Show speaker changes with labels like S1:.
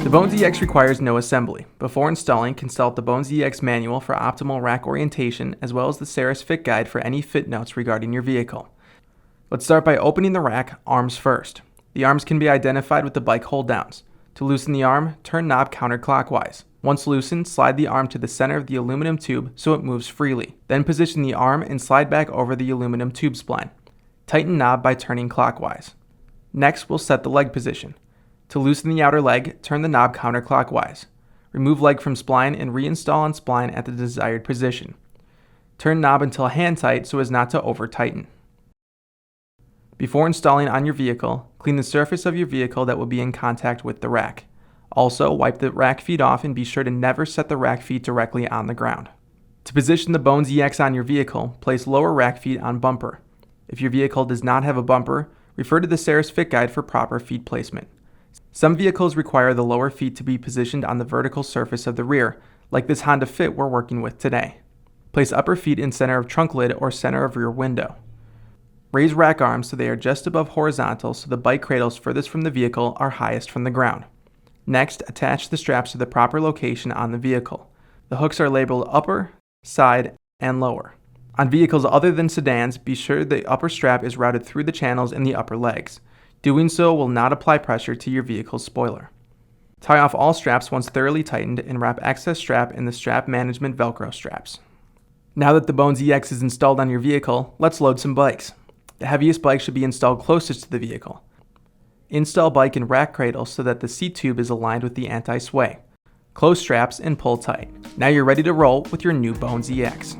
S1: The Bones EX requires no assembly. Before installing, consult the Bones EX manual for optimal rack orientation as well as the Saris fit guide for any fit notes regarding your vehicle. Let's start by opening the rack, arms first. The arms can be identified with the bike hold downs. To loosen the arm, turn knob counterclockwise. Once loosened, slide the arm to the center of the aluminum tube so it moves freely. Then position the arm and slide back over the aluminum tube spline. Tighten knob by turning clockwise. Next, we'll set the leg position. To loosen the outer leg, turn the knob counterclockwise. Remove leg from spline and reinstall on spline at the desired position. Turn knob until hand tight so as not to over tighten. Before installing on your vehicle, clean the surface of your vehicle that will be in contact with the rack. Also, wipe the rack feet off and be sure to never set the rack feet directly on the ground. To position the Bones EX on your vehicle, place lower rack feet on bumper. If your vehicle does not have a bumper, refer to the Saris fit guide for proper feet placement. Some vehicles require the lower feet to be positioned on the vertical surface of the rear, like this Honda Fit we're working with today. Place upper feet in center of trunk lid or center of rear window. Raise rack arms so they are just above horizontal so the bike cradles furthest from the vehicle are highest from the ground. Next, attach the straps to the proper location on the vehicle. The hooks are labeled upper, side, and lower. On vehicles other than sedans, be sure the upper strap is routed through the channels in the upper legs. Doing so will not apply pressure to your vehicle's spoiler. Tie off all straps once thoroughly tightened and wrap excess strap in the strap management Velcro straps. Now that the Bones EX is installed on your vehicle, let's load some bikes. The heaviest bike should be installed closest to the vehicle. Install bike in rack cradle so that the seat tube is aligned with the anti-sway. Close straps and pull tight. Now you're ready to roll with your new Bones EX.